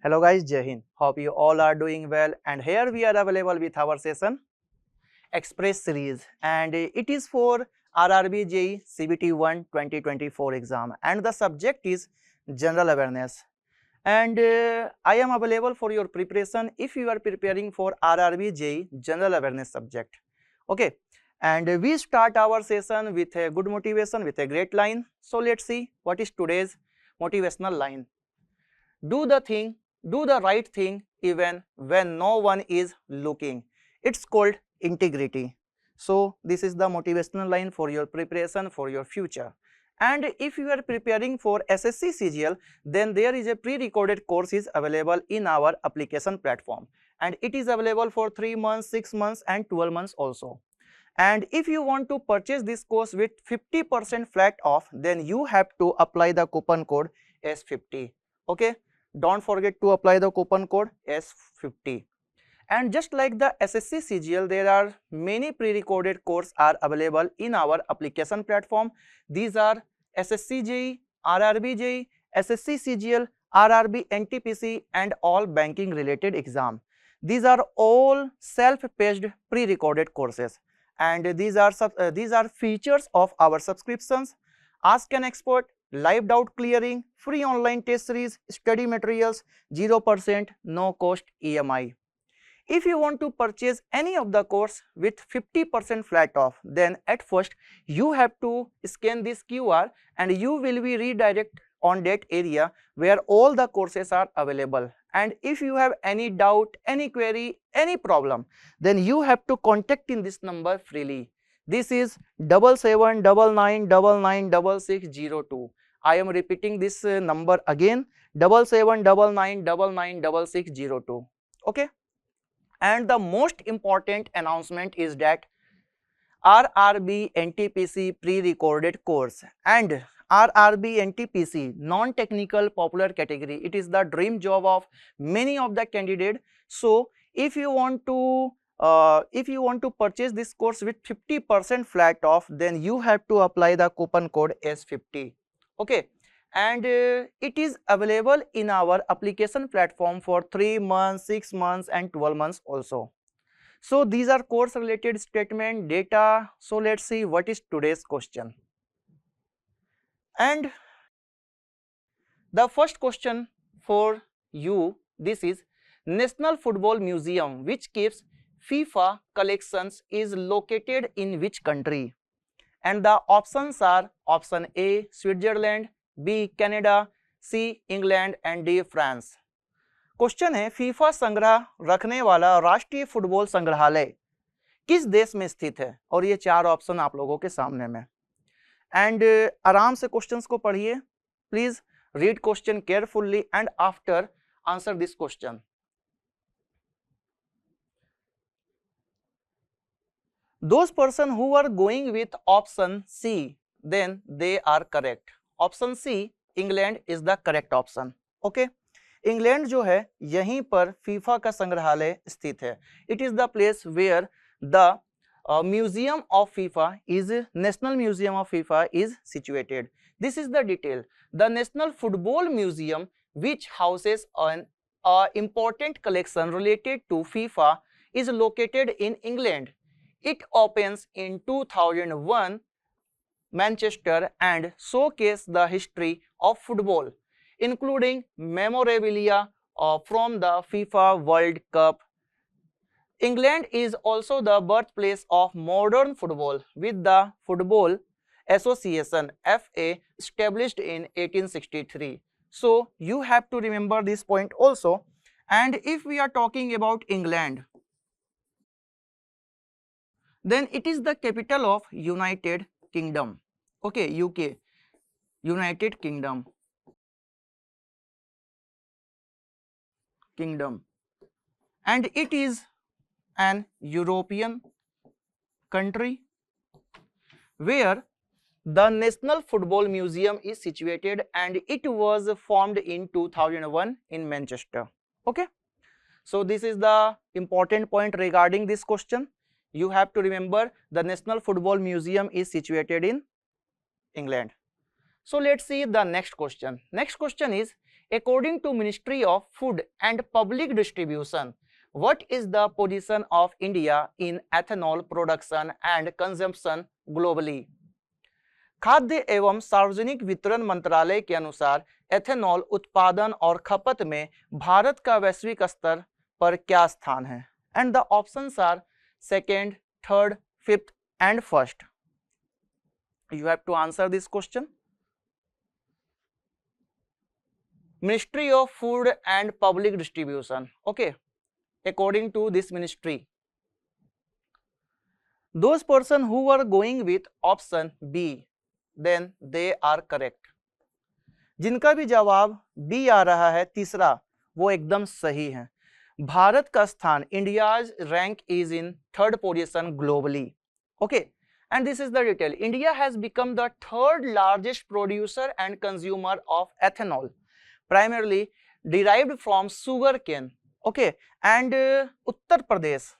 Hello guys, Jai Hind. Hope you all are doing well, and here we are available with our session Express series, and it is for RRB JEE CBT 1 2024 exam, and the subject is general awareness. And I am available for your preparation if you are preparing for RRB JEE general awareness subject. Okay, and we start our session with a good motivation, with a great line. So let's see what is today's motivational line. Do the thing, do the right thing even when no one is looking. It's called integrity. So this is the motivational line for your preparation for your future. And if you are preparing for SSC CGL, then there is a pre-recorded course is available in our application platform, and it is available for 3 months, 6 months and 12 months also. And if you want to purchase this course with 50% flat off, then you have to apply the coupon code S50. Okay, don't forget to apply the coupon code S50. And just like the SSC CGL, there are many pre-recorded courses are available in our application platform. These are SSC JEE, RRB JEE, SSC CGL, RRB NTPC and all banking related exam. These are all self-paced pre-recorded courses, and these are features of our subscriptions: Ask an Expert, live doubt clearing, free online test series, study materials, 0% no cost EMI. If you want to purchase any of the course with 50% flat off, then at first you have to scan this QR and you will be redirected on that area where all the courses are available. And if you have any doubt, any query, any problem, then you have to contact in this number freely. This is 7799996602. I am repeating this number again, 7799996602. Okay. And the most important announcement is that RRB NTPC pre-recorded course and RRB NTPC non-technical popular category, it is the dream job of many of the candidates. So if you want to purchase this course with 50% flat off, then you have to apply the coupon code S50. Okay. And it is available in our application platform for 3 months, 6 months and 12 months also. So these are course related statement data. So let's see what is today's question. And the first question for you, this is: National Football Museum which keeps FIFA collections is located in which country? And the options are option A Switzerland, B Canada, C England and D France. Question है FIFA संग्रह रखने वाला राष्ट्रीय football संग्रहालय किस देश में स्थित है? और ये 4 ऑप्शन आप लोगों के सामने में. एंड आराम से क्वेश्चंस को पढ़िए. Please read question carefully and after answer this question. Those person who are going with option C, then they are correct. Option C England is the correct option. Okay, England जो है यहीं पर FIFA का संग्रहालय स्थित है. It is the place where the museum of FIFA is national museum of FIFA is situated. This is the detail. The national football museum which houses an important collection related to FIFA is located in England. It opens in 2001 Manchester and showcase the history of football, including memorabilia from the FIFA World Cup. England is also the birthplace of modern football, with the Football Association FA established in 1863. So you have to remember this point also. And if we are talking about England, then it is the capital of United Kingdom. Okay, UK, United Kingdom. And it is an European country where the National Football Museum is situated, and it was formed in 2001 in Manchester. Okay, so this is the important point regarding this question. You have to remember the National Football Museum is situated in England. So let's see the next question. Next question is: According to Ministry of Food and Public Distribution, what is the position of India in ethanol production and consumption globally? खाद्य एवं सार्वजनिक वितरण मंत्रालय के अनुसार ethanol उत्पादन और खपत में भारत का वैश्विक स्तर पर क्या स्थान है? And the options are second, third, fifth and first. You have to answer this question. Ministry of Food and Public Distribution. Okay, according to this ministry, those person who are going with option B, then they are correct. जिनका भी जवाब B आ रहा है तीसरा, वो एकदम सही है. भारत का स्थान, India's rank is in third position globally. Okay, and this is the detail. India has become the third largest producer and consumer of ethanol, primarily derived from sugarcane. Okay, and Uttar Pradesh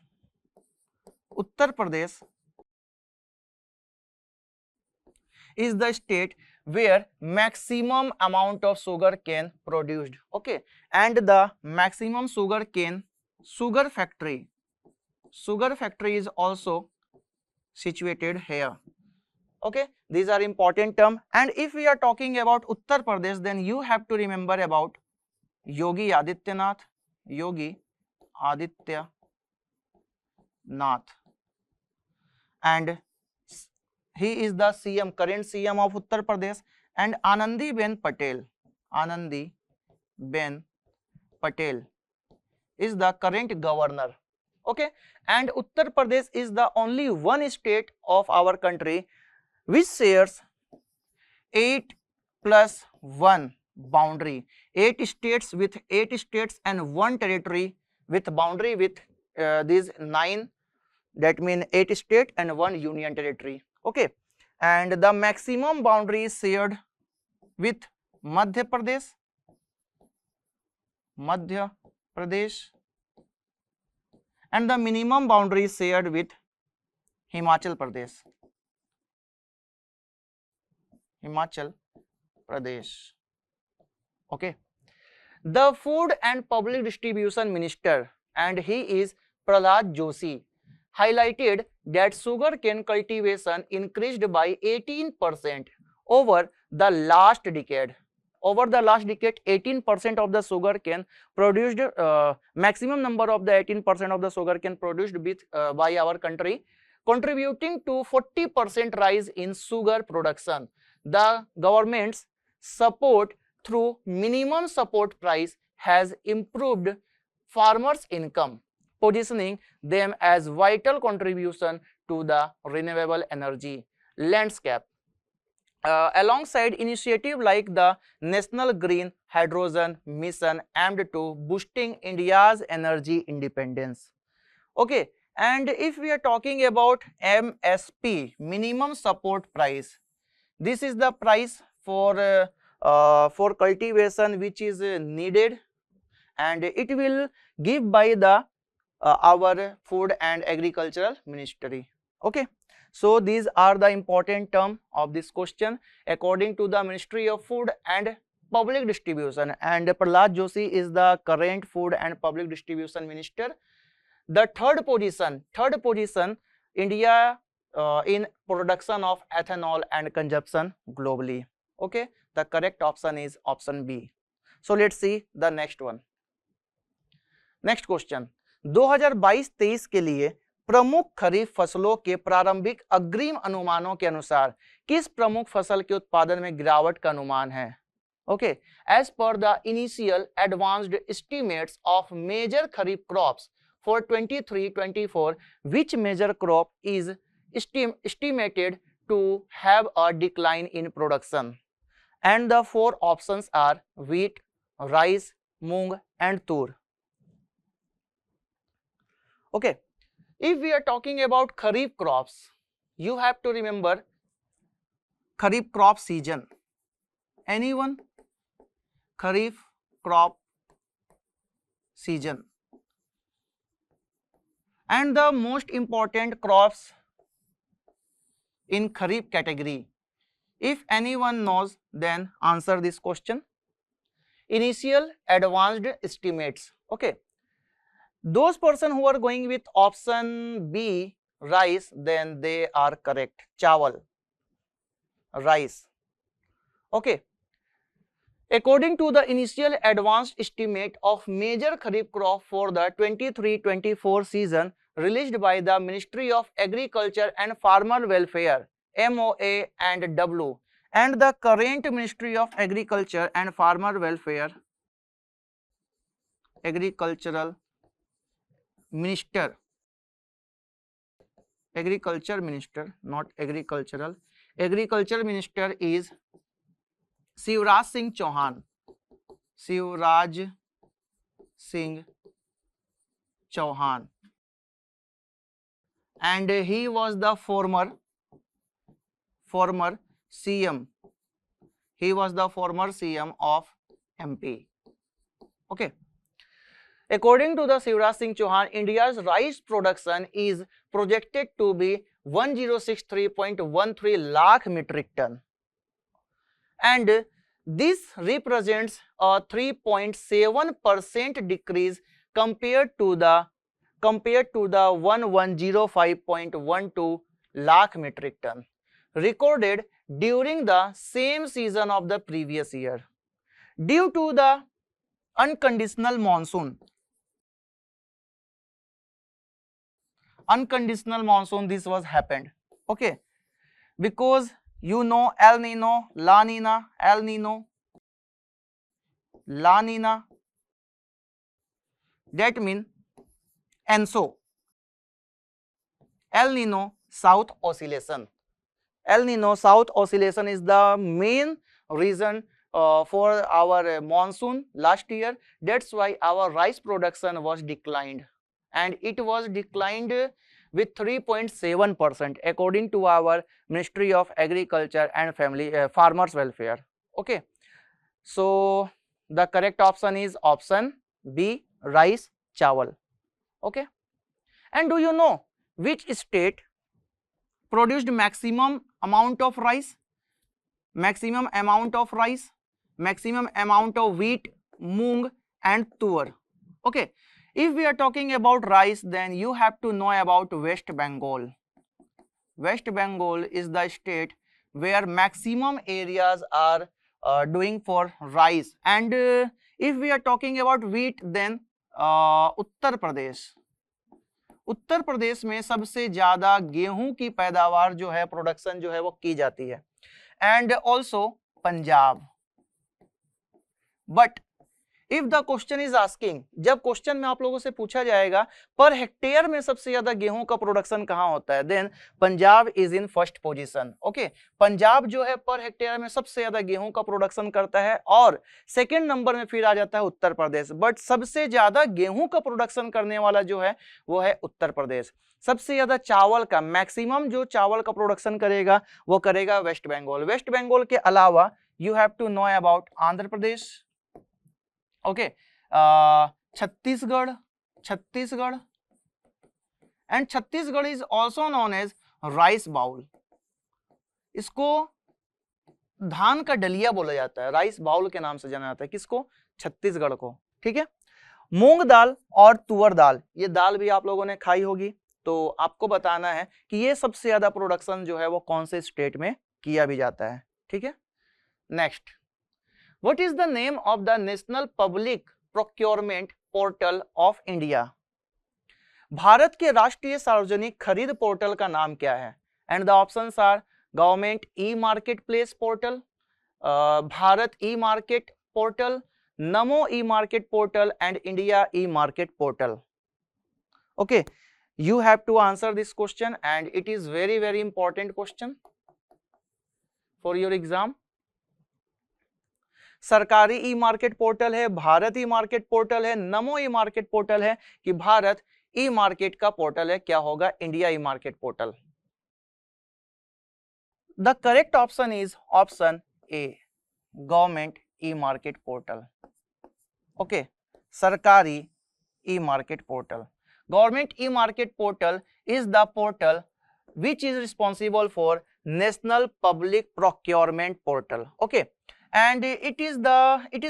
is the state where maximum amount of sugarcane produced. Okay, and the maximum sugar factory is also situated here. Okay, these are important terms. And if we are talking about Uttar Pradesh, then you have to remember about Yogi Adityanath, and he is the CM, current CM of Uttar Pradesh, and Anandi Ben Patel is the current governor. Okay, and Uttar Pradesh is the only one state of our country which shares 8+1 boundary. 8 states and 1 territory with boundary with these 9, that means 8 states and 1 union territory. Okay, and the maximum boundary is shared with Madhya Pradesh, and the minimum boundary is shared with Himachal Pradesh. Okay, the Food and Public Distribution Minister, and he is Prahlad Joshi, highlighted that sugarcane cultivation increased by 18% over the last decade. 18% of the sugarcane produced, maximum number of the 18% of the sugarcane produced by our country, contributing to 40% rise in sugar production. The government's support through minimum support price has improved farmers' income, positioning them as vital contribution to the renewable energy landscape. Alongside initiatives like the National Green Hydrogen Mission aimed to boosting India's energy independence. Okay, and if we are talking about MSP, minimum support price, this is the price for cultivation which is needed, and it will give by the our Food and Agricultural Ministry. Okay, so these are the important terms of this question according to the Ministry of Food and Public Distribution, and Prahlad Joshi is the current Food and Public Distribution Minister. The third position, India in production of ethanol and consumption globally. Okay, the correct option is option B. So let's see the next one. Next question, 2022-23 के लिए प्रमुख खरीफ फसलों के प्रारंभिक अग्रिम अनुमानों के अनुसार किस प्रमुख फसल के उत्पादन में गिरावट का अनुमान है? Okay, as per the initial advanced estimates of major kharif crops for 23-24, which major crop is estimated to have a decline in production? And the 4 options are wheat, rice, moong and tur. Okay, if we are talking about kharif crops, you have to remember kharif crop season. Anyone? Kharif crop season. And the most important crops in kharif category. If anyone knows, then answer this question. initial advanced estimates. Okay, those person who are going with option B, rice, then they are correct. Chawal, rice. Okay, according to the initial advanced estimate of major kharif crop for the 23-24 season released by the Ministry of Agriculture and Farmer Welfare, MOA and W, and the current Ministry of Agriculture and Farmer Welfare, Agricultural Minister, Agriculture Minister, not agricultural, Agriculture Minister is Shivraj Singh Chauhan, Shivraj Singh Chauhan, and he was the former CM. He was the former CM of MP. Okay. According to the Shivraj Singh Chauhan, India's rice production is projected to be 1063.13 lakh metric ton, and this represents a 3.7% decrease compared to the 1105.12 lakh metric ton recorded during the same season of the previous year. Due to the unconditional monsoon, this was happened. Okay, because you know El Nino, La Nina, El Nino, La Nina, that means ENSO, El Nino South Oscillation. El Nino South Oscillation is the main reason for our monsoon last year. That's why our rice production was declined, and it was declined with 3.7% according to our Ministry of Agriculture and Farmers Welfare. Okay, so the correct option is option B, rice, chawal. Okay, and do you know which state produced maximum amount of rice, maximum amount of wheat, moong and tur? Okay, if we are talking about rice, then you have to know about West Bengal. West Bengal is the state where maximum areas are doing for rice, and if we are talking about wheat, then Uttar Pradesh में सबसे ज्यादा गेहूं की पैदावार जो है, production जो है वो की जाती है, and also Punjab. But if the question is asking, जब क्वेश्चन में आप लोगों से पूछा जाएगा पर हेक्टेयर में सबसे ज्यादा गेहूं का प्रोडक्शन कहां होता है, then Punjab is in first position. Okay, Punjab जो है पर हेक्टेयर में सबसे ज्यादा गेहूं का प्रोडक्शन करता है, और सेकंड नंबर में फिर आ जाता है उत्तर प्रदेश. बट सबसे ज्यादा गेहूं का प्रोडक्शन करने वाला जो है वो है उत्तर प्रदेश. सबसे ज्यादा चावल का, मैक्सिमम जो चावल का प्रोडक्शन करेगा वो करेगा वेस्ट बंगाल. वेस्ट बंगाल के अलावा you have to know about Andhra Pradesh. Okay, Chhattisgarh, and Chhattisgarh is also known as rice bowl. इसको धान का डलिया बोला जाता है, राइस बाउल के नाम से जाना जाता है. किसको? छत्तीसगढ़ को. ठीक है, मूंग दाल और तुअर दाल, ये दाल भी आप लोगों ने खाई होगी, तो आपको बताना है कि ये सबसे ज्यादा प्रोडक्शन जो है वो कौन से स्टेट में किया भी जाता है. ठीक है, next, What is the name of the National Public Procurement Portal of India? Bharat के राष्ट्रीय सार्वजनिक खरीद पोर्टल का नाम क्या है? And the options are government e market place portal, Bharat e market portal, Namo e market portal and India e market portal. Okay, you have to answer this question, and it is very important question for your exam. सरकारी e market portal है, Bharat e market portal है, नमो e market portal है, कि Bharat e market का portal है? क्या होगा? India e market portal. The correct option is option A, government e market portal. Okay, सरकारी e market portal. Government e market portal is the portal which is responsible for National Public Procurement Portal. Okay, and it is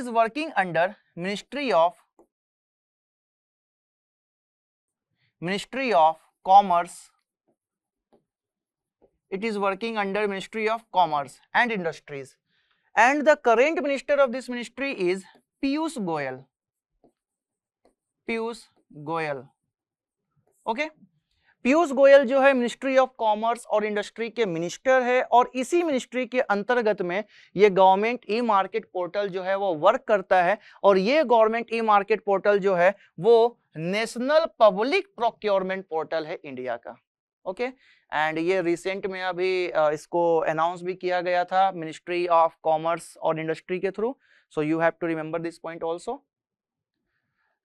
working under Ministry of Commerce. It is working under Ministry of Commerce and Industries, and the current minister of this ministry is Piyush Goyal. Piyush Goyal, okay. Piyush Goyal जो है ministry of commerce और industry के minister है, और इसी ministry के अंतर्गत में ये गवर्नमेंट ई मार्केट पोर्टल जो है वो वर्क करता है, और ये गवर्नमेंट ई मार्केट पोर्टल जो है वो नेशनल पब्लिक प्रोक्योरमेंट पोर्टल है इंडिया का, ओके। एंड ये रिसेंट में अभी इसको अनाउंस भी किया गया था मिनिस्ट्री ऑफ कॉमर्स और इंडस्ट्री के through, so you have to remember this point also.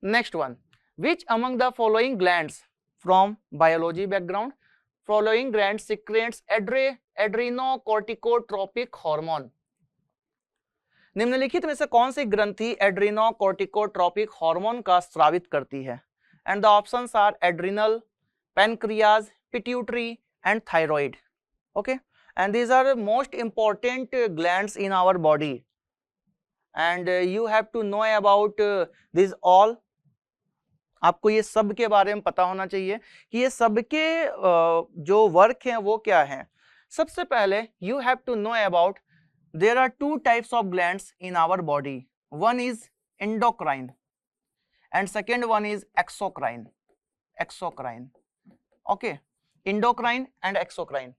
Next one, which among the following glands from biology background, following glands secretes adrenocorticotropic hormone? निम्नलिखित में से कौन सी ग्रंथि एड्रीनोकोर्टिकोट्रोपिक हार्मोन का स्रावित करती है? And the options are adrenal, pancreas, pituitary and thyroid, okay. And these are most important glands in our body, and you have to know about this all. आपको ये सब के बारे में पता होना चाहिए कि ये सब के जो वर्क हैं वो क्या हैं। सबसे पहले you have to know about there are two types of glands in our body, one is endocrine and second one is exocrine, okay. endocrine and exocrine.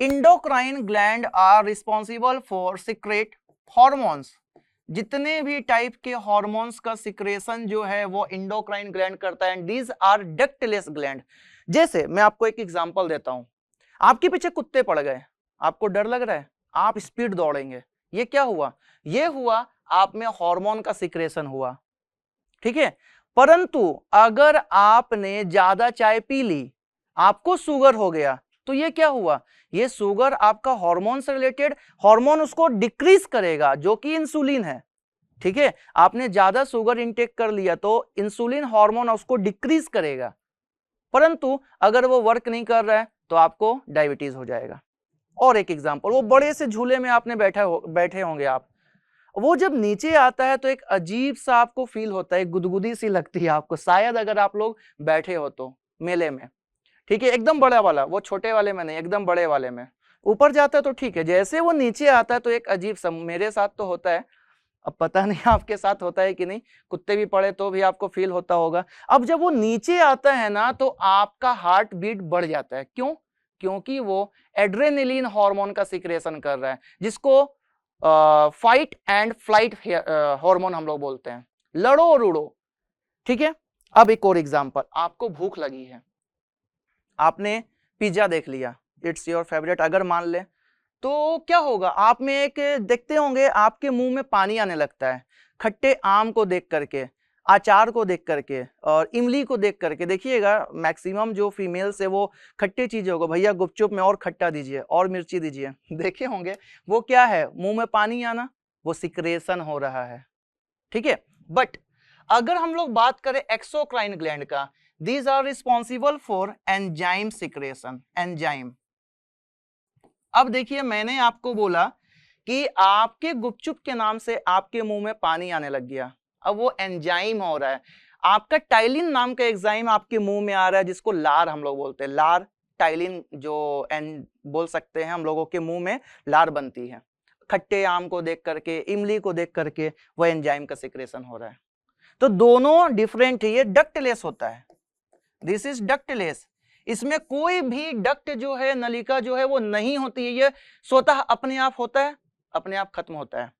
Endocrine gland are responsible for secrete hormones. जितने भी type के hormones का secretion जो है वो endocrine gland करता है, and these are ductless gland. जैसे मैं आपको एक एग्जांपल देता हूं, आपके पीछे कुत्ते पड़ गए, आपको डर लग रहा है, आप स्पीड दौड़ेंगे, ये क्या हुआ? ये हुआ आप में हार्मोन का सिक्रेशन हुआ, ठीक है। परंतु अगर आपने ज्यादा चाय पी ली, आपको शुगर हो गया, तो ये क्या हुआ? ये शुगर आपका हार्मोन से रिलेटेड, हार्मोन उसको डिक्रीज करेगा जो कि इंसुलिन है, ठीक है। आपने ज्यादा शुगर इंटेक कर लिया तो इंसुलिन हार्मोन उसको डिक्रीज करेगा, परंतु अगर वो वर्क नहीं कर रहा है तो आपको डायबिटीज हो जाएगा। और एक एग्जांपल, वो बड़े से झूले में आपने बैठे होंगे आप, वो जब नीचे आता है तो एक अजीब सा आपको फील होता है, गुदगुदी सी लगती है आपको, शायद अगर आप लोग बैठे हो तो मेले में, ठीक है, एकदम बड़ा वाला, वो छोटे वाले में नहीं, एकदम बड़े वाले में। ऊपर जाता है तो ठीक है, जैसे वो नीचे आता है तो एक अजीब सा, मेरे साथ तो होता है, अब पता नहीं आपके साथ होता है कि नहीं, कुत्ते भी पड़े तो भी आपको फील होता होगा। अब जब वो नीचे आता है ना तो आपका हार्ट बीट बढ़ जाता है, क्यों? क्योंकि वो एड्रेनलिन हार्मोन का सिक्रेशन कर रहा है, जिसको फाइट एंड फ्लाइट हार्मोन हम लोग बोलते हैं, लड़ो और उड़ो, ठीक है। अब एक और एग्जांपल, आपको भूख लगी है, आपने पिज्जा देख लिया, इट्स योर फेवरेट, अगर मान ले तो क्या होगा? आप में एक देखते होंगे आपके मुंह में पानी आने लगता है, खट्टे आम को देख करके, अचार को देख करके और इमली को देख करके। देखिएगा मैक्सिमम जो फीमेल्स है वो खट्टे चीजों को, भैया गुपचुप में और खट्टा दीजिए और मिर्ची दीजिए, देखे होंगे, वो क्या है? मुंह में पानी आना, वो सिक्रेशन हो रहा है, ठीक है। बट अगर हम लोग बात करें एक्सोक्राइन ग्लैंड का, these are responsible for enzyme secretion, enzyme। अब देखिए मैंने आपको बोला कि आपके गुपचुप के नाम से आपके मुंह में पानी आने लग गया, अब वो एंजाइम हो रहा है, आपका टाइलिन नाम का एंजाइम आपके मुंह में आ रहा है, जिसको लार हम लोग बोलते हैं, लार टाइलिन जो बोल सकते हैं, हम लोगों के मुंह में लार बनती है, खट्टे आम को देख करके, इमली को देख करके वो एंजाइम का सिक्रेशन हो रहा है। तो दोनों डिफरेंट है, ये डक्टलेस होता है, दिस इज डक्टलेस, इसमें कोई भी डक्ट जो है, नलिका जो है वो नहीं होती है, ये स्वतः अपने आप होता है, अपने आप खत्म होता है,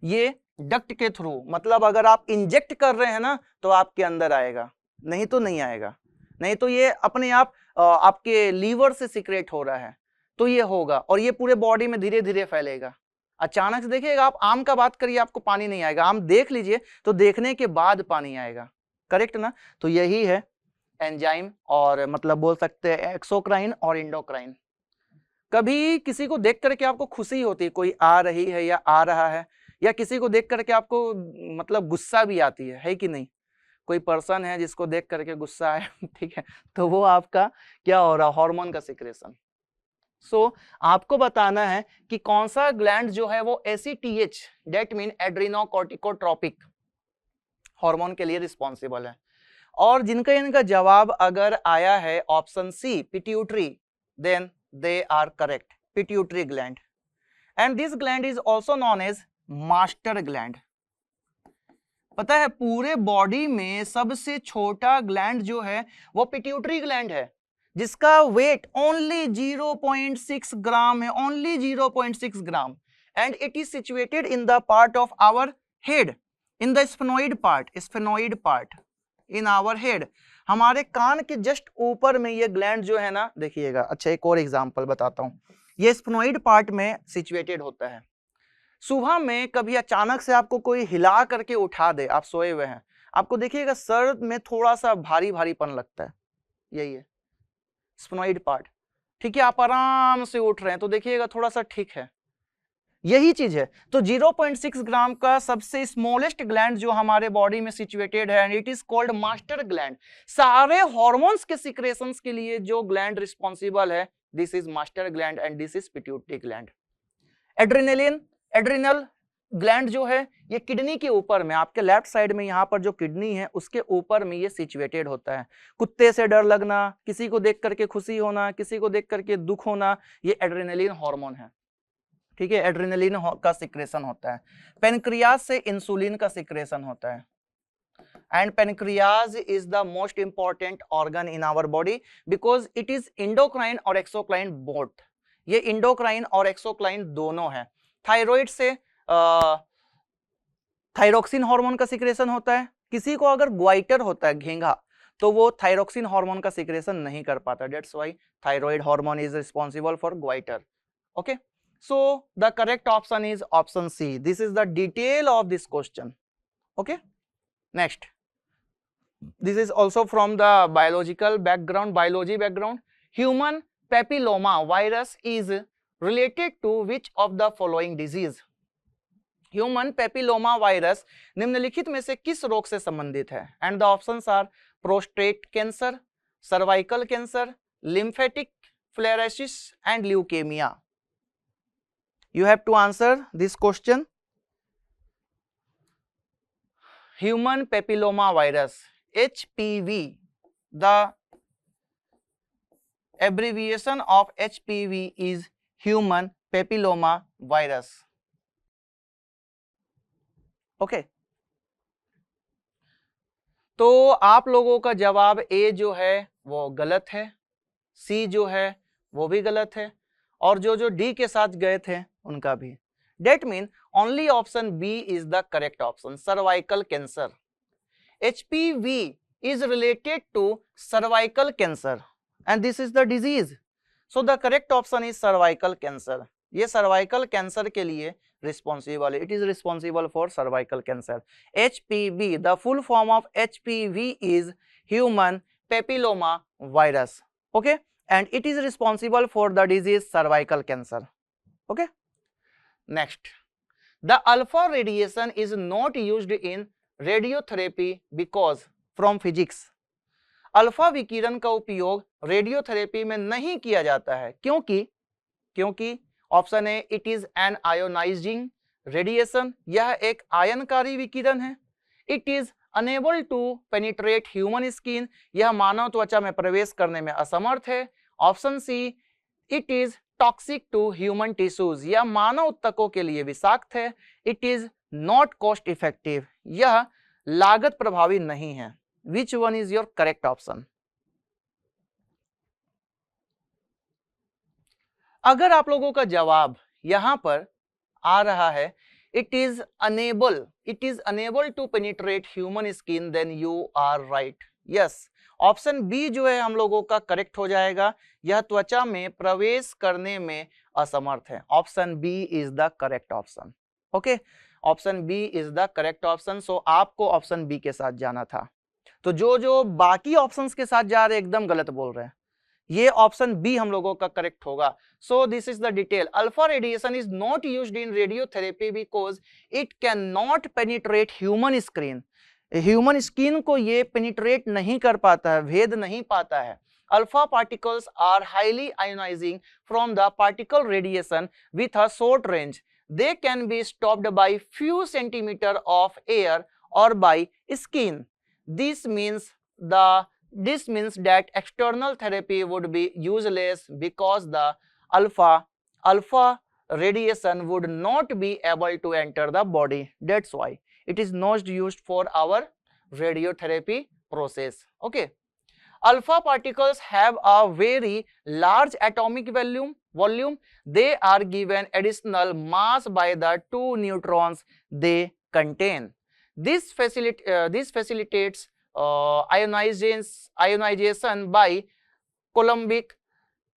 ये डक्ट के थ्रू, मतलब अगर आप इंजेक्ट कर रहे हैं ना तो आपके अंदर आएगा, नहीं तो नहीं आएगा, नहीं तो ये अपने आप आपके लीवर से सिक्रेट हो रहा है तो ये होगा, और ये पूरे बॉडी में धीरे धीरे फैलेगा। अचानक से देखिएगा, आप आम का बात करिए, आपको पानी नहीं आएगा, आम देख लीजिए तो देखने के बाद पानी आएगा, करेक्ट ना? तो यही है एंजाइम, और मतलब बोल सकते हैं एक्सोक्राइन और इंडोक्राइन। कभी किसी को देख करके आपको खुशी होती है, कोई आ रही है या आ रहा है, या किसी को देख करके आपको मतलब गुस्सा भी आती है कि नहीं? कोई पर्सन है जिसको देख करके गुस्सा है ठीक है, तो वो आपका क्या हो रहा है? हार्मोन का सिक्रेशन। सो आपको बताना है कि कौन सा ग्लैंड जो है वो ACTH that mean adrenocorticotropic hormone के लिए रिस्पॉन्सिबल है। और जिनका इनका जवाब अगर आया है option C pituitary, then they are correct, pituitary gland. And this gland is also known as master gland. पता है पूरे बॉडी में सबसे छोटा ग्लैंड जो है वो पिट्यूटरी ग्लैंड है, जिसका वेट ओनली 0.6 ग्राम है, only 0.6 gram. And it is situated in the part of our head, in the sphenoid part in our head. हमारे कान के जस्ट ऊपर में ये ग्लैंड जो है ना, देखिएगा। अच्छा एक और एग्जांपल बताता हूं, ये स्फेनोइड पार्ट में सिचुएटेड होता है। सुबह में कभी अचानक से आपको कोई हिला करके उठा दे, आप सोए हुए हैं, आपको देखिएगा सर में थोड़ा सा भारी भारीपन लगता है, यही है स्फेनोइड पार्ट। ठीक है, आप आराम से उठ रहे हैं तो देखिएगा थोड़ा सा ठीक है, यही चीज है। तो 0.6 ग्राम का सबसे स्मॉलेस्ट ग्लैंड जो हमारे बॉडी में सिचुएटेड है, and it is called master gland. सारे हॉर्मोन्स के सिक्रेशंस के लिए जो ग्लैंड रिस्पॉन्सिबल है, this is master gland and this is pituitary gland. Adrenal gland जो है ये किडनी के ऊपर में, आपके लेफ्ट साइड में यहाँ पर जो किडनी है उसके ऊपर में ये सिचुएटेड होता है। कुत्ते से डर लगना, किसी को देख करके खुशी होना, किसी को देख करके दुख होना, ये एड्रेनलिन हार्मोन है। ठीक है, एड्रेनलिन का सिक्रेशन होता है। पेनक्रियाज से इंसुलिन का सिक्रेशन होता है। And pancreas is the most important organ in our body because it is endocrine और एक्सोक्राइन बोथ। ये इंडोक्राइन और एक्सोक्राइन दोनों है। थायराइड से थायरोक्सिन हार्मोन का सिक्रेशन होता है। किसी को अगर ग्वाइटर होता है, घेंघा, तो वो थायरोक्सिन हार्मोन का सिक्रेशन नहीं कर पाता, that's why thyroid hormone is responsible for goitre. Okay, so the correct option is option C. This is the detail of this question. Okay, next, this is also from the biological background, biology background. Human papilloma virus is related to which of the following disease? Human papilloma virus निम्नलिखित में से किस रोग से संबंधित है? And the options are prostate cancer, cervical cancer, lymphatic filariasis and leukemia. You have to answer this question. Human papilloma virus, HPV, the abbreviation of HPV is human papilloma virus. Okay. तो आप लोगों का जवाब ए जो है वो गलत है, सी जो है वो भी गलत है, और जो डी के साथ गए थे उनका भी। That mean only option B is the correct option, cervical cancer. HPV is related to cervical cancer and this is the disease. So the correct option is cervical cancer. ये cervical cancer के लिए responsible है. It is responsible for cervical cancer. HPV, the full form of HPV is human papilloma virus. Okay, and it is responsible for the disease cervical cancer. Okay. Next, the alpha radiation is not used in radiotherapy because from physics. Alpha विकिरण का उपयोग radiotherapy में नहीं किया जाता है, क्योंकि option A, it is an ionising radiation, यह एक आयनकारी विकिरण है। It is unable to penetrate human skin, यह मानव त्वचा में प्रवेश करने में असमर्थ है। Option C, it is toxic to human tissues, यह मानव ऊतकों के लिए विषाक्त है। It is not cost effective, यह लागत प्रभावी नहीं है। Which one is your correct option? अगर आप लोगों का जवाब यहां पर आ रहा है it is unable to penetrate human skin, then you are right. Yes, option B जो है हम लोगों का करेक्ट हो जाएगा, यह त्वचा में प्रवेश करने में असमर्थ है। Option B is the correct option. Okay, option B is the correct option. So आपको ऑप्शन बी के साथ जाना था। तो जो बाकी ऑप्शंस के साथ जा रहे एकदम गलत बोल रहे हैं। ये ऑप्शन बी हम लोगों का करेक्ट होगा। So this is the detail. Alpha radiation is not used in radiotherapy because it can not penetrate human skin. Human skin को ये पेनिट्रेट नहीं कर पाता है, भेद नहीं पाता है। alpha particles are highly ionizing from the particle radiation with a short range. They can be stopped by few centimeters of air or by skin. This means that external therapy would be useless because the alpha radiation would not be able to enter the body. That's why it is not used for our radiotherapy process. Okay. Alpha particles have a very large atomic volume. They are given additional mass by the 2 neutrons they contain. This facilitates ionization by Coulombic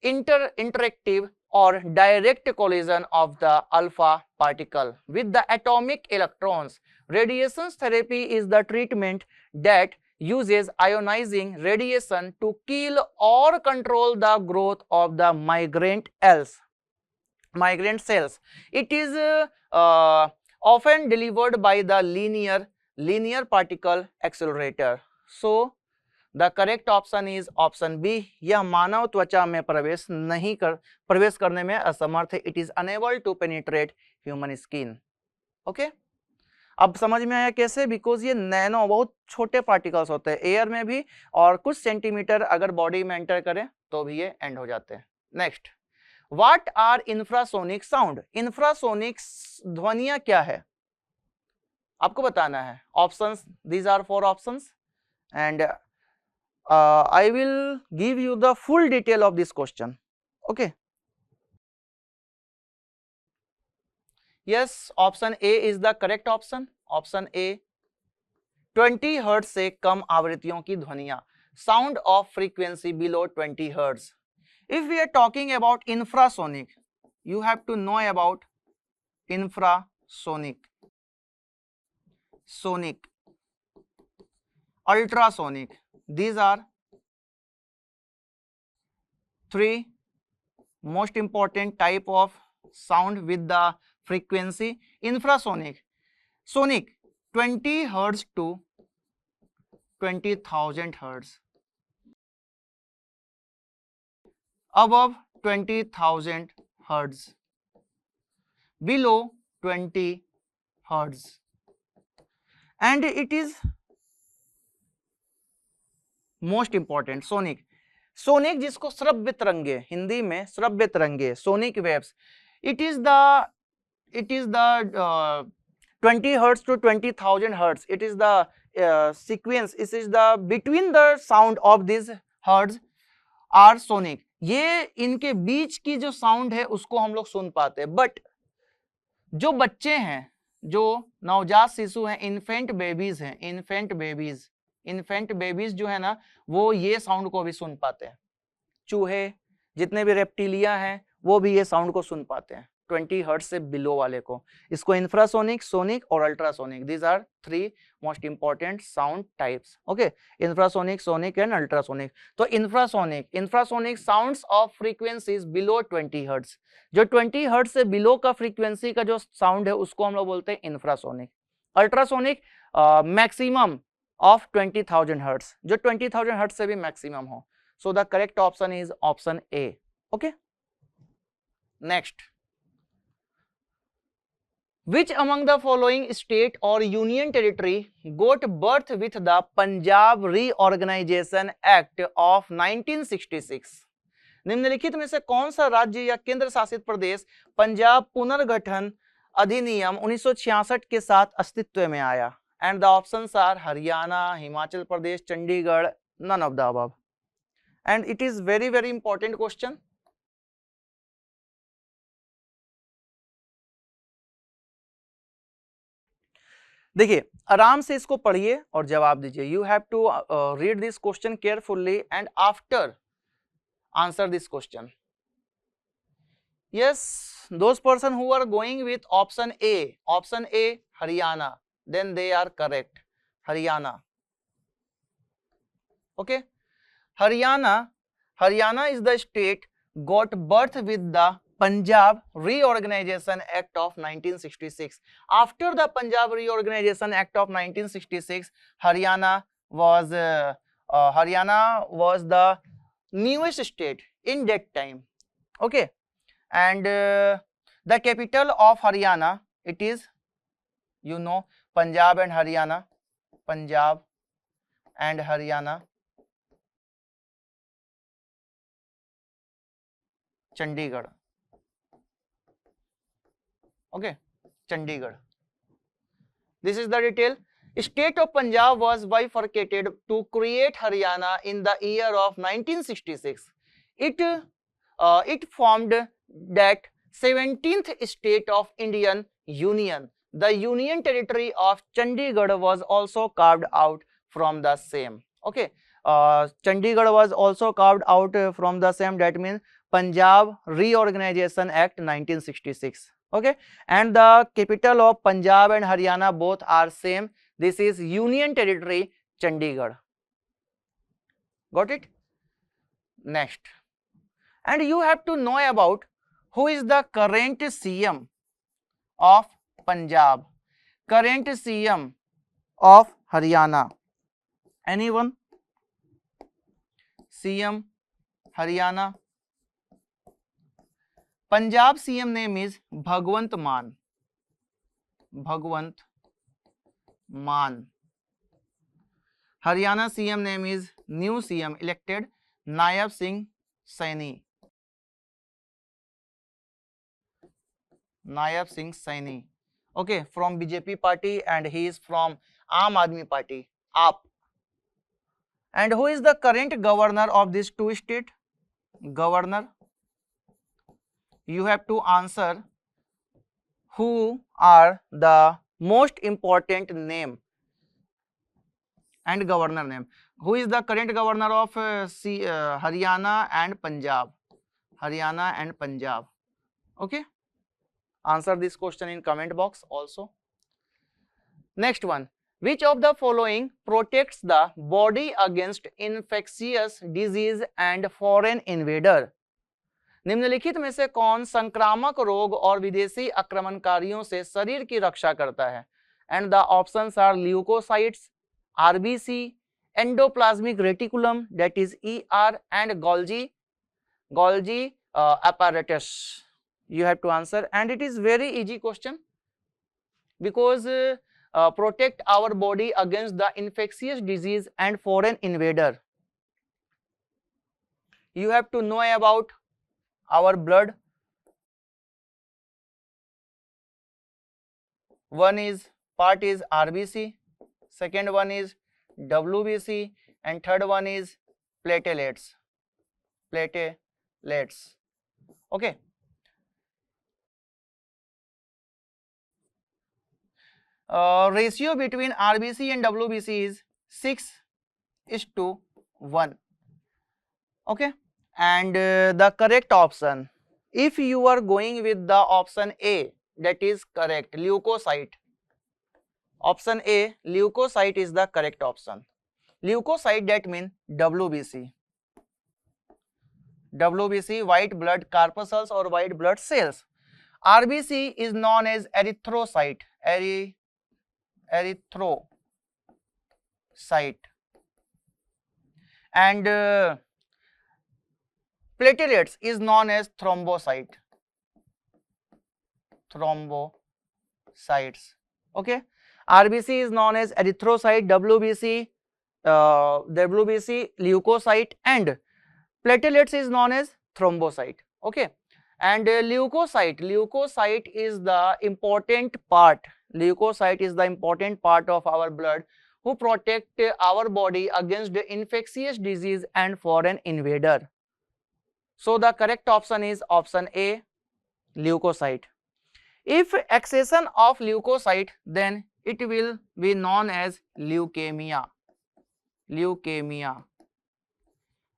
interactive or direct collision of the alpha particle with the atomic electrons. Radiation therapy is the treatment that uses ionizing radiation to kill or control the growth of the migrant cells. It is often delivered by the linear particle accelerator. So the correct option is option B, यह मानव त्वचा में प्रवेश करने में असमर्थ है. It is unable to penetrate human skin. Okay, अब समझ में आया कैसे? बिकॉज ये नैनो बहुत छोटे पार्टिकल्स होते हैं एयर में भी, और कुछ सेंटीमीटर अगर बॉडी में एंटर करें तो भी ये एंड हो जाते हैं. Next, what are infrasonic sound? Infrasonic ध्वनियां क्या है आपको बताना है. Options, these are 4 options and I will give you the full detail of this question. Okay. Yes, option A is the correct option. Option A. 20 hertz से कम आवृत्तियों की ध्वनियां. Sound of frequency below 20 hertz. If we are talking about infrasonic, you have to know about infrasonic, sonic, ultrasonic. These are 3 most important type of sound with the frequency. Infrasonic, sonic 20 hertz to 20,000 hertz, above 20,000 hertz, below 20 hertz, and it is most important sonic जिसको श्रव्य तरंगे, हिंदी में श्रव्य तरंगे, sonic waves. It is the 20 hertz to 20,000 hertz. It is the sequence. It is the between the sound of these hertz are sonic. ये इनके बीच की जो साउंड है उसको हम लोग सुन पाते हैं. बट जो बच्चे हैं, जो नवजात शिशु हैं, इन्फेंट बेबीज जो है ना, वो ये साउंड को भी सुन पाते हैं. चूहे, जितने भी रेप्टिलिया हैं, वो भी ये साउंड को सुन पाते हैं 20 हर्ट्ज से बिलो वाले को. इसको इंफ्रासोनिक, सोनिक और ultrasonic, these are 3 most important sound types. Okay, infrasonic, sonic and ultrasonic. तो infrasonic sounds of frequencies below 20 hertz. जो 20 हर्ट्ज से बिलो का फ्रीक्वेंसी का जो साउंड है उसको हम लोग बोलते हैं infrasonic. Ultrasonic maximum of 20,000 hertz, जो 20,000 hertz से भी मैक्सिमम हो. So the correct option is option A. Okay. Next, which among the following state or union territory got birth with the Punjab Reorganization Act of 1966? निम्नलिखित में से कौन सा राज्य या केंद्र शासित प्रदेश पंजाब पुनर्गठन अधिनियम 1966 के साथ अस्तित्व में आया? And the options are Haryana, Himachal Pradesh, Chandigarh, none of the above. And it is very important question. देखिए, आराम से इसको पढ़िए और जवाब दीजिए. You have to read this question carefully and after answer this question. Yes, those person who are going with option A, Haryana, then they are correct. Haryana. Okay, Haryana is the state got birth with the Punjab Reorganization Act of 1966. After the Punjab Reorganization Act of 1966, Haryana was the newest state in that time. Okay, and the capital of Haryana, it is, you know, Punjab and Haryana, Punjab and Haryana, Chandigarh. Okay, Chandigarh. This is the detail. State of Punjab was bifurcated to create Haryana in the year of 1966. It formed that 17th state of Indian Union. The Union territory of Chandigarh was also carved out from the same. Okay, Chandigarh was also carved out from the same. That means Punjab Reorganization Act 1966. Okay, and the capital of Punjab and Haryana both are same. This is Union Territory Chandigarh. Got it? Next, and you have to know about who is the current CM of Punjab, current CM of Haryana. Anyone? CM Haryana. Punjab CM name is Bhagwant Mann. Bhagwant Mann. Haryana CM name is new CM elected Nayab Singh Saini. Nayab Singh Saini. Okay, from BJP party, and he is from Aam Aadmi party, AAP. And who is the current governor of these two states? Governor. You have to answer who are the most important name and governor name. Who is the current governor of Haryana and Punjab? Haryana and Punjab. Okay. Answer this question in comment box also. Next one. Which of the following protects the body against infectious disease and foreign invader? निम्नलिखित में से कौन संक्रामक रोग और विदेशी आक्रमणकारियों से शरीर की रक्षा करता है? And the options are leucocytes, RBC, endoplasmic reticulum that is ER, and Golgi apparatus. You have to answer, and it is very easy question because protect our body against the infectious disease and foreign invader. You have to know about our blood. One is part is RBC, second one is WBC, and third one is platelets. Okay. Ratio between RBC and WBC is 6:1. Okay, and the correct option, if you are going with the option A, that is correct, leukocyte. Option A, leukocyte is the correct option. Leukocyte, that means WBC. WBC, white blood corpuscles or white blood cells. RBC is known as erythrocyte. Erythrocyte. And platelets is known as thrombocyte. Thrombocytes. Okay. RBC is known as erythrocyte, WBC leukocyte, and platelets is known as thrombocyte. Okay. And leukocyte is the important part. Leukocyte is the important part of our blood who protect our body against the infectious disease and foreign invader. So the correct option is option A, leukocyte. If accession of leukocyte, then it will be known as leukemia.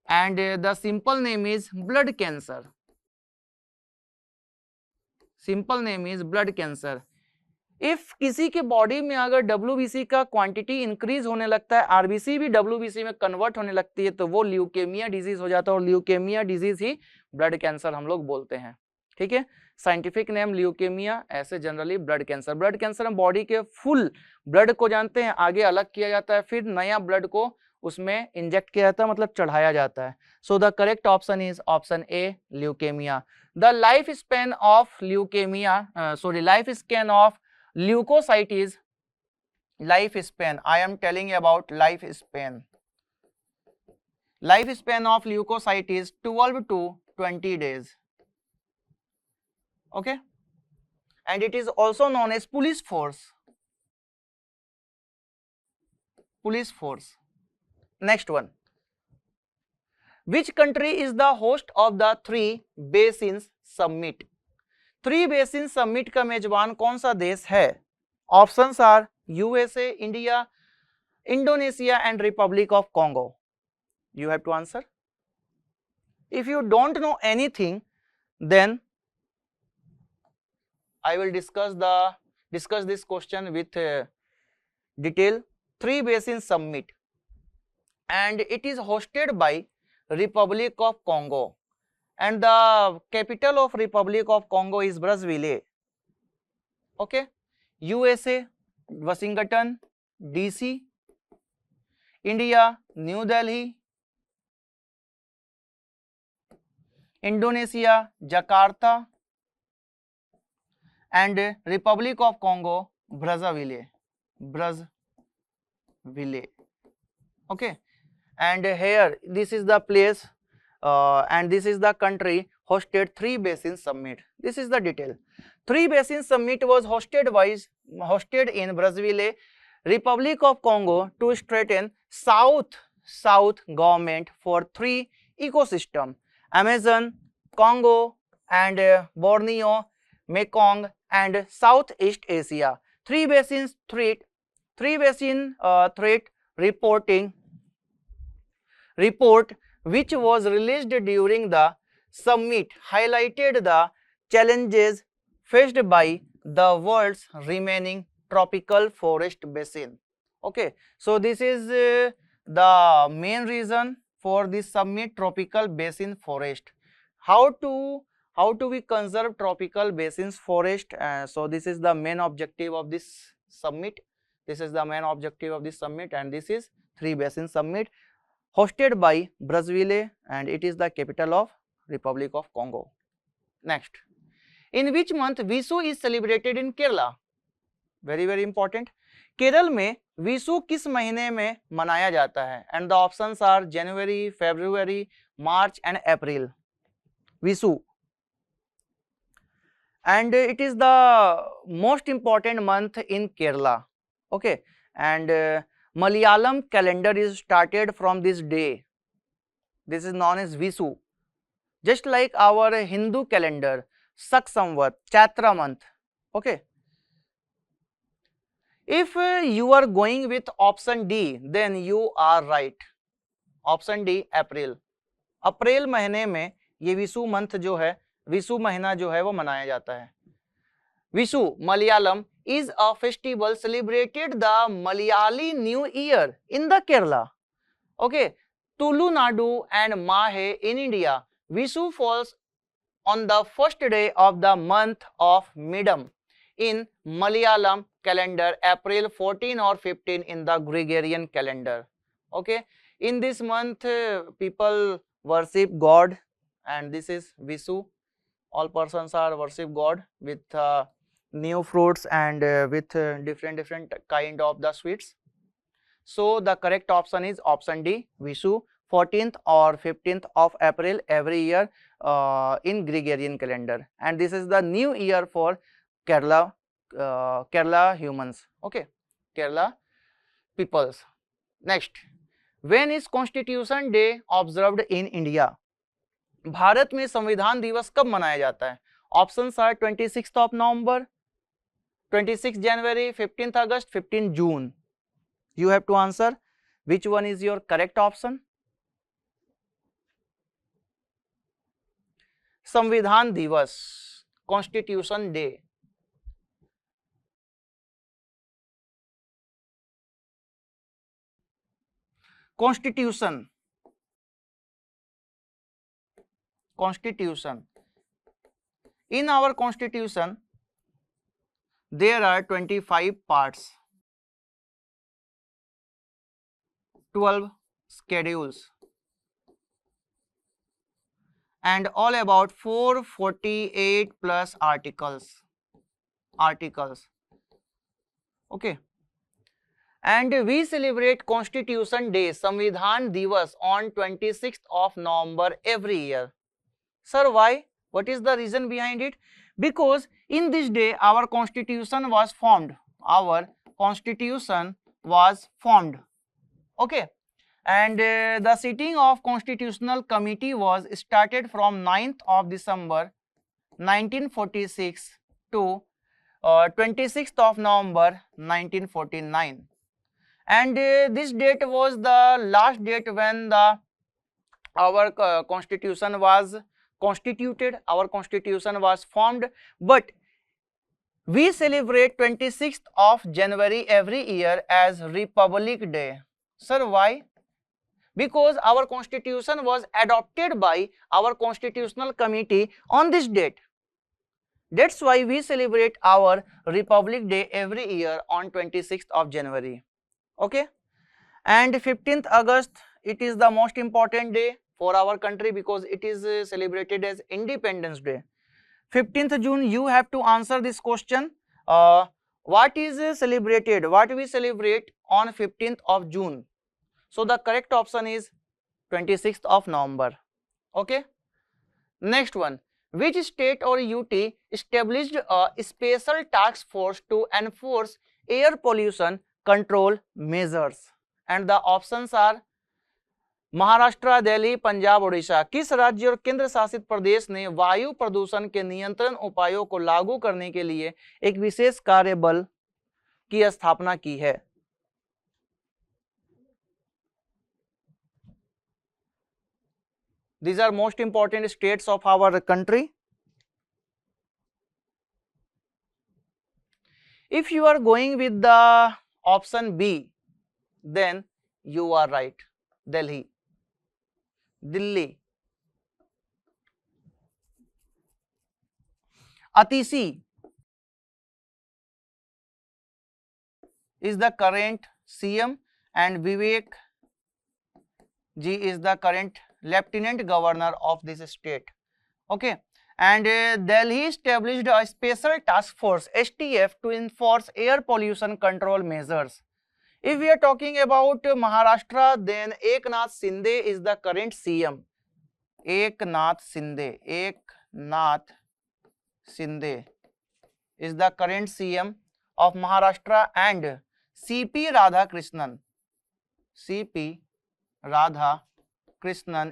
And the simple name is blood cancer. Simple name is blood cancer. If किसी के body में अगर WBC का quantity increase होने लगता है, RBC भी WBC में कन्वर्ट होने लगती है, तो वो ल्यूकेमिया डिजीज हो जाता है, और ल्यूकेमिया डिजीज ही ब्लड कैंसर हम लोग बोलते हैं. ठीक है, साइंटिफिक नेम ल्यूकेमिया, ऐसे generally blood cancer. Blood cancer में बॉडी के फुल ब्लड को जानते हैं, आगे अलग किया जाता है, फिर नया ब्लड को उसमें इंजेक्ट किया जाता है, मतलब चढ़ाया जाता है. So the correct option is option A, leukaemia. The life span of leukaemia, life span of leucocyte is, life span, I am telling you about life span. Life span of leukocyte is 12 to 20 days. Okay, and it is also known as police force. Police force. Next one. Which country is the host of the Three Basins Summit? Three Basins Summit का मेजबान कौन सा देश है? Options are USA, India, Indonesia and Republic of Congo. You have to answer. If you don't know anything, then I will discuss this question with detail. Three Basin Summit, and it is hosted by Republic of Congo, and the capital of Republic of Congo is Brazzaville. Okay, USA, Washington DC, India, New Delhi, Indonesia, Jakarta, and Republic of Congo, Brazzaville. Okay, and here this is the place and this is the country hosted Three Basin Summit. This is the detail. Three Basin Summit was hosted in Brazzaville, Republic of Congo, to strengthen South government for three ecosystem: Amazon, Congo, and Borneo, Mekong, and Southeast Asia. Three Basin Threat report, which was released during the summit, highlighted the challenges faced by the world's remaining tropical forest basin. Okay, so this is the main reason for this summit, tropical basin forest. How to we conserve tropical basins forest? So this is the main objective of this summit. This is the main objective of this summit, and this is Three Basin Summit hosted by Brazzaville, and it is the capital of Republic of Congo. Next, in which month Vishu is celebrated in Kerala? Very important. Kerala में विशु किस महीने में मनाया जाता है? And the options are January, February, March and April. Vishu, and it is the most important month in Kerala. Okay, and Malayalam calendar is started from this day. This is known as Vishu. Just like our Hindu calendar, Sak Samvat, Chaitra month. Okay. If you are going with option D, then you are right. Option D, April. अप्रैल महीने में ये Vishu month जो है, विशु महीना जो है वो मनाया जाता है. Vishu Malayalam is a festival celebrated the Malayali New Year in the Kerala. Okay, Tulunadu and Mahe in India. Vishu falls on the first day of the month of Midam in Malayalam calendar, April 14 or 15 in the Gregorian calendar. Okay, in this month people worship God, and this is Vishu. All persons are worship God with new fruits and with different kind of the sweets. So the correct option is option D, Vishu, 14th or 15th of April every year in Gregorian calendar, and this is the new year for Kerala humans. Okay, Kerala peoples. Next, when is Constitution Day observed in India? Bharat में संविधान दिवस कब मनाया जाता है? Options are 26th of November, 26 January, 15th August, 15 June. You have to answer which one is your correct option. संविधान दिवस, Constitution Day. Constitution. In our Constitution, there are 25 parts, 12 schedules, and all about 448 plus articles. Okay. And we celebrate Constitution Day, Samvidhan Divas, on 26th of November every year. Sir, why? What is the reason behind it? Because in this day our constitution was formed. Our constitution was formed. Okay. And the sitting of Constitutional Committee was started from 9th of December 1946 to 26th of November 1949. And this date was the last date when our constitution was constituted, our constitution was formed. But we celebrate 26th of January every year as Republic Day. Sir, why? Because our constitution was adopted by our constitutional committee on this date. That's why we celebrate our Republic Day every year on 26th of January. Okay. And 15th August, it is the most important day for our country because it is celebrated as Independence Day. 15th June, you have to answer this question. What is celebrated? What we celebrate on 15th of June? So the correct option is 26th of November. Okay. Next one. Which state or UT established a special task force to enforce air pollution control measures? And the options are Maharashtra, Delhi, Punjab, Orissa. किस राज्य और केंद्र शासित प्रदेश ने वायु प्रदूषण के नियंत्रण उपायों को लागू करने के लिए एक विशेष कार्यबल की स्थापना की है? These are most important states of our country. If you are going with the option B, then you are right. Delhi. Atishi is the current CM and Vivek Ji is the current Lieutenant Governor of this state. Okay. And Delhi established a special task force STF to enforce air pollution control measures. If we are talking about Maharashtra, then Eknath Shinde is the current CM. Eknath Shinde is the current CM of Maharashtra, and CP Radhakrishnan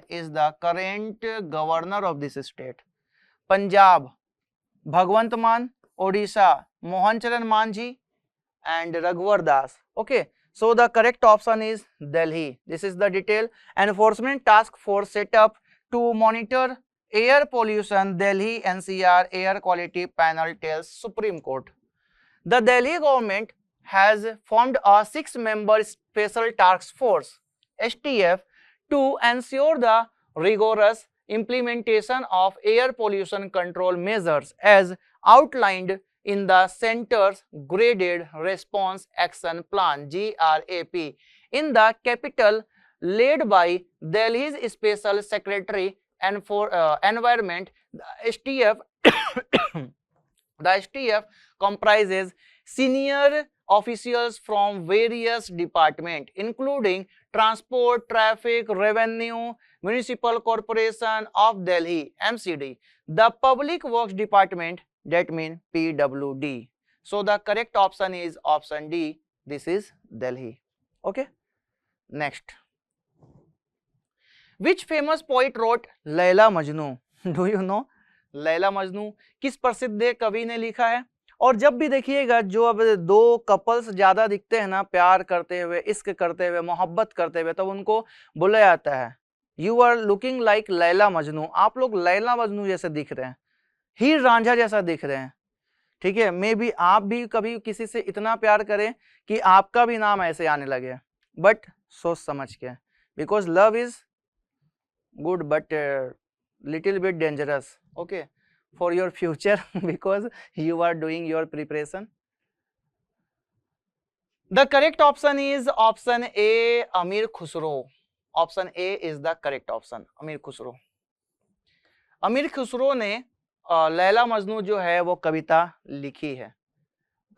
is the current governor of this state. Punjab, Bhagwant Mann, Odisha, Mohan Charan Manjhi, and Raghuvar Das. Okay, so the correct option is Delhi. This is the detail. Enforcement task force set up to monitor air pollution. Delhi NCR Air Quality Panel tells Supreme Court. The Delhi government has formed a 6-member special task force STF to ensure the rigorous implementation of air pollution control measures as outlined in the Center's Graded Response Action Plan GRAP in the capital, led by Delhi's Special Secretary and for Environment. The STF comprises senior officials from various departments including Transport, Traffic, Revenue, Municipal Corporation of Delhi MCD, the Public Works Department, that means PWD. So the correct option is option D. This is Delhi. Okay. Next. Which famous poet wrote Laila Majnu? Do you know? Laila Majnu किस प्रसिद्ध कवि ने लिखा है? और जब भी देखिएगा जो अब दो कपल्स ज्यादा दिखते हैं ना, प्यार करते हुए, इश्क करते हुए, मोहब्बत करते हुए, तब उनको बोला जाता है you are looking like Laila Majnu. आप लोग लैला मजनू जैसे दिख रहे हैं, हीर रांझा जैसा दिख रहे हैं. ठीक है, मे बी आप भी कभी किसी से इतना प्यार करें कि आपका भी नाम ऐसे आने लगे, बट सोच समझ के, because love is good but little bit dangerous, okay, for your future because you are doing your preparation. The correct option is option A, Amir Khusro. Option A is the correct option, अमीर खुसरो। अमीर खुसरो ने लैला मजनू जो है वो कविता लिखी है,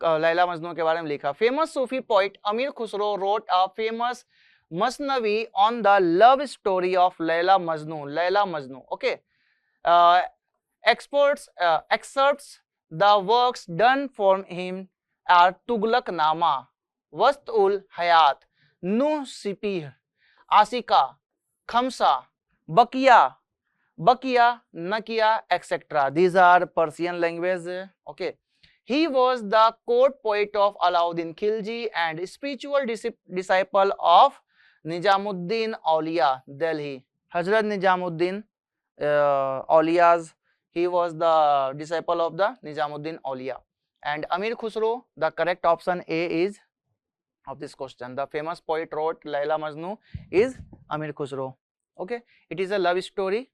लैला मजनू के बारे में लिखा। Famous Sufi poet Amir Khusro wrote a famous masnavi on the love story of Laila Majnu, Laila Majnu. Okay, excerpts the works done for him are Tughlaqnama, Wast ul Hayat, Nuh सिपीह, Asika, खमसा, Bakiya, Bakiya, Nokia, etc. These are Persian language. Okay. He was the court poet of Alauddin Khilji and spiritual disciple of Nizamuddin Auliya, Delhi. Hazrat Nizamuddin Auliya's, he was the disciple of the Nizamuddin Auliya. And Amir Khusro, the correct option A is of this question. The famous poet wrote Laila Majnu is Amir Khusro. Okay, it is a love story.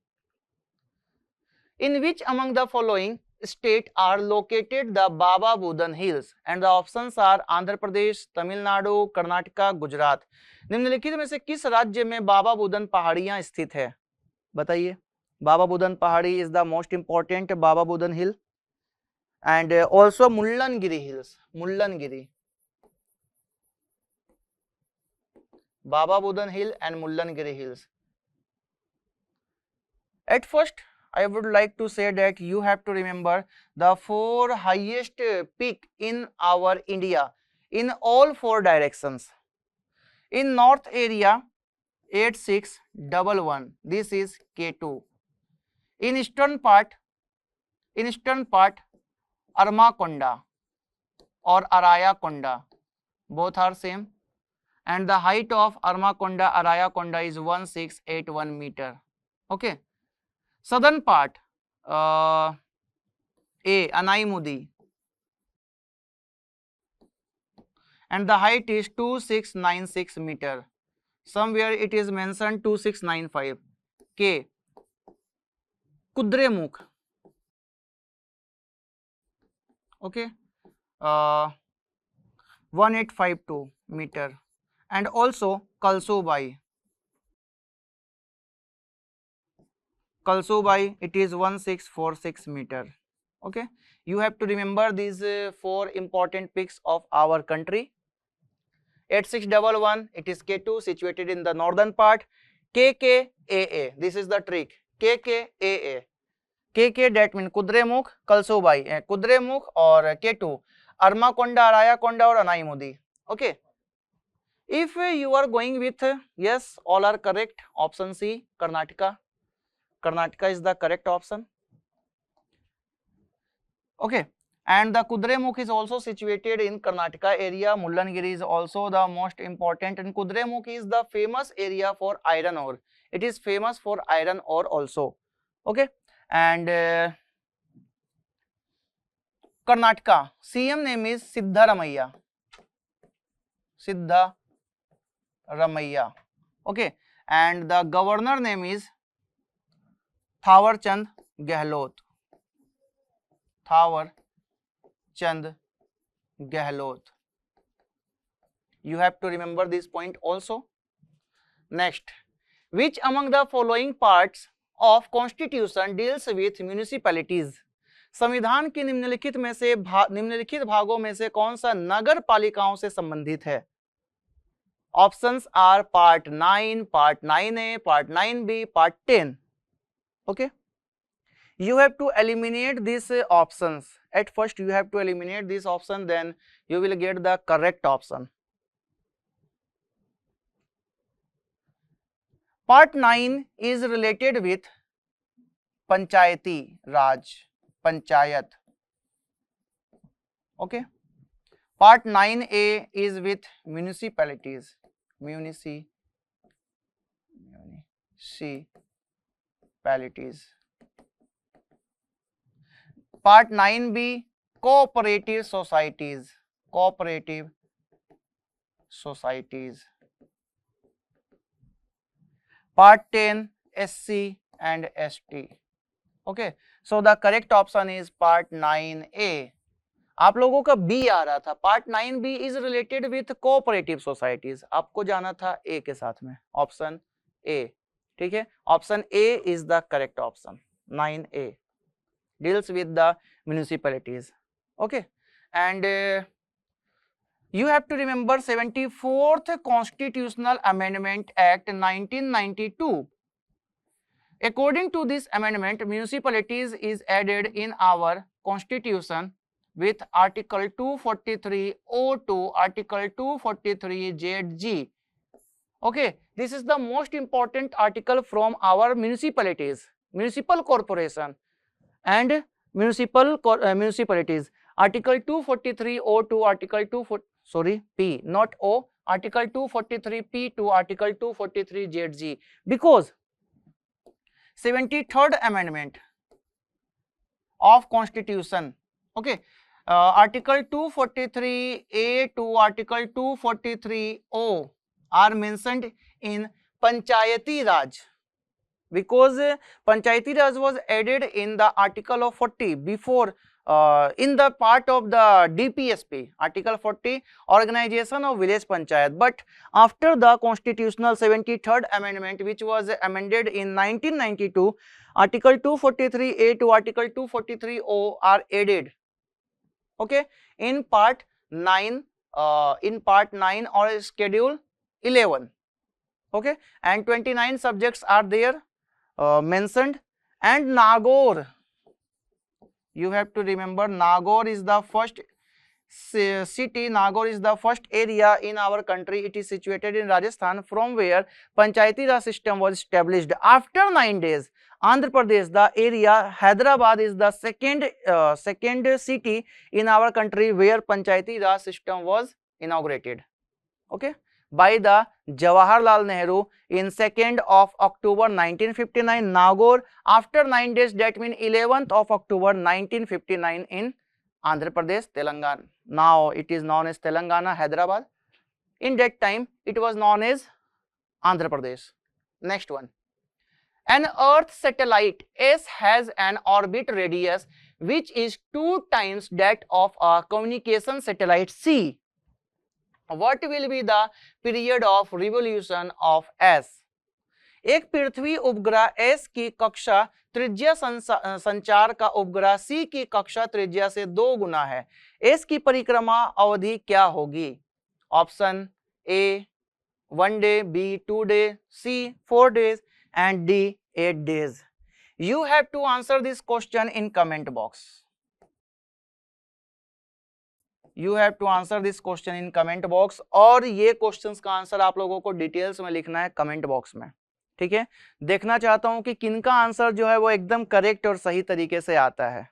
In which among the following state are located the Baba Budan Hills? And the options are Andhra Pradesh, Tamil Nadu, Karnataka, Gujarat. निम्नलिखित में से किस राज्य में बाबा बुदन पहाड़ियां स्थित है? बताइए। बाबा बुदन पहाड़ी is the most important, Baba Budan hill, and also मुल्लनगिरी hills, मुल्लनगिरी, Baba Budan hill and मुल्लनगिरी hills. At first, I would like to say that you have to remember the 4 highest peak in our India in all 4 directions. In north area 8611, this is K2. In eastern part Armakonda or Arayakonda, both are same, and the height of Armakonda Arayakonda is 1681 meter. Okay. Southern part A Anaimudi, and the height is 2696 meter. Somewhere it is mentioned 2695. K Kudremukh, okay, 1852 meter, and also Kalsubai, Kalsubai, it is 1646 meter. Okay, you have to remember these 4 important peaks of our country. 8611, it is K2, situated in the northern part. KKAA, this is the trick. KKAA, KK that means Kudremukh, Kalsubai, Kudremukh or K2, Armakonda, Arayakonda or Anaimudi. Okay, if you are going with yes, all are correct. Option C, Karnataka. Karnataka is the correct option. Okay, and the Kudremukh is also situated in Karnataka area. Mullangiri is also the most important, and Kudremukh is the famous area for iron ore. It is famous for iron ore also. Okay, and Karnataka CM name is Siddharamaiah. Siddharamaiah. Okay, and the governor name is Thawar Chand Gehlot. Thawar Chand Gehlot. You have to remember this point also. Next, which among the following parts of Constitution deals with municipalities? संविधान के निम्नलिखित में से निम्नलिखित भागों में से कौन सा नगर पालिकाओं से संबंधित है? Options are Part 9, Part 9A, Part 9B, Part 10. Okay, you have to eliminate these options. At first you have to eliminate this option, then you will get the correct option. Part 9 is related with Panchayati Raj, Panchayat. Okay, Part 9A is with municipalities, municipalities. Part 9B, cooperative societies, cooperative societies. Part 10, SC and ST. Okay, so the correct option is Part 9A. आप लोगों का B आ रहा था. Part 9B is related with cooperative societies. आपको जाना था A के साथ में. Option A. ठीक है, option A is the correct option. 9A deals with the municipalities. Okay, and you have to remember 74th Constitutional Amendment Act 1992. According to this amendment, municipalities is added in our constitution with Article 243O to Article 243ZG. Okay, this is the most important article from our municipalities, municipal corporation and municipalities. Article 243O to Article 243 P, not O, Article 243P to Article 243ZG, because 73rd Amendment of Constitution, okay, Article 243A to Article 243O are mentioned in Panchayati Raj, because Panchayati Raj was added in the Article of 40 before, in the part of the DPSP, Article 40, Organization of Village Panchayat. But after the Constitutional 73rd Amendment, which was amended in 1992, Article 243A to Article 243O are added. Okay, in Part 9, or Schedule 11. Okay, and 29 subjects are there mentioned. And Nagaur, you have to remember, Nagaur is the first city, Nagaur is the first area in our country. It is situated in Rajasthan, from where Panchayati Raj system was established. After 9 days, Andhra Pradesh, the area Hyderabad is the second city in our country where Panchayati Raj system was inaugurated. Okay, by the Jawaharlal Nehru in 2nd of October 1959, Nagaur. After 9 days, that means 11th of October 1959 in Andhra Pradesh, Telangana. Now it is known as Telangana, Hyderabad. In that time, it was known as Andhra Pradesh. Next one. An Earth satellite S has an orbit radius which is 2 times that of a communication satellite C. What will be the period of revolution of S? एक पृथ्वी उपग्रह S की कक्षा त्रिज्या संचार का उपग्रह C की कक्षा त्रिज्या से 2 गुना है. S की परिक्रमा अवधि क्या होगी? Option A 1 day, B 2 days, C 4 days and D 8 days. You have to answer this question in comment box. You have to answer this question in comment box. और ये क्वेश्चंस का आंसर आप लोगों को डिटेल्स में लिखना है comment box में. ठीक है, देखना चाहता हूं कि किनका आंसर जो है वो एकदम करेक्ट और सही तरीके से आता है.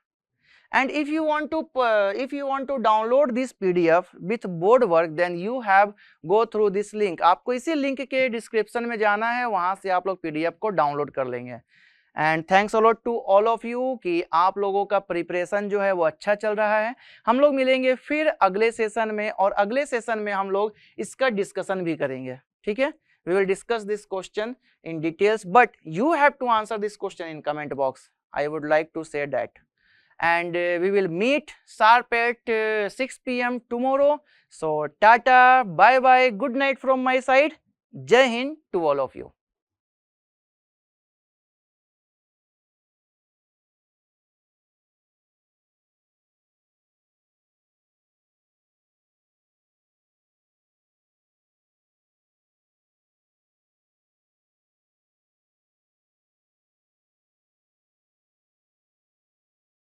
And if you want to download this PDF with board work, then you have go through this link. आपको इसी लिंक के डिस्क्रिप्शन में जाना है, वहां से आप लोग PDF को डाउनलोड कर लेंगे. And thanks a lot to all of you कि आप लोगों का प्रिपरेशन जो है वो अच्छा चल रहा है. हम लोग मिलेंगे फिर अगले सेशन में, और अगले सेशन में हम लोग इसका डिस्कशन भी करेंगे. ठीक है, we will discuss this question in details, but you have to answer this question in comment box. I would like to say that. And we will meet sharp at 6 PM tomorrow. So tata, bye bye, good night from my side. Jai Hind to all of you.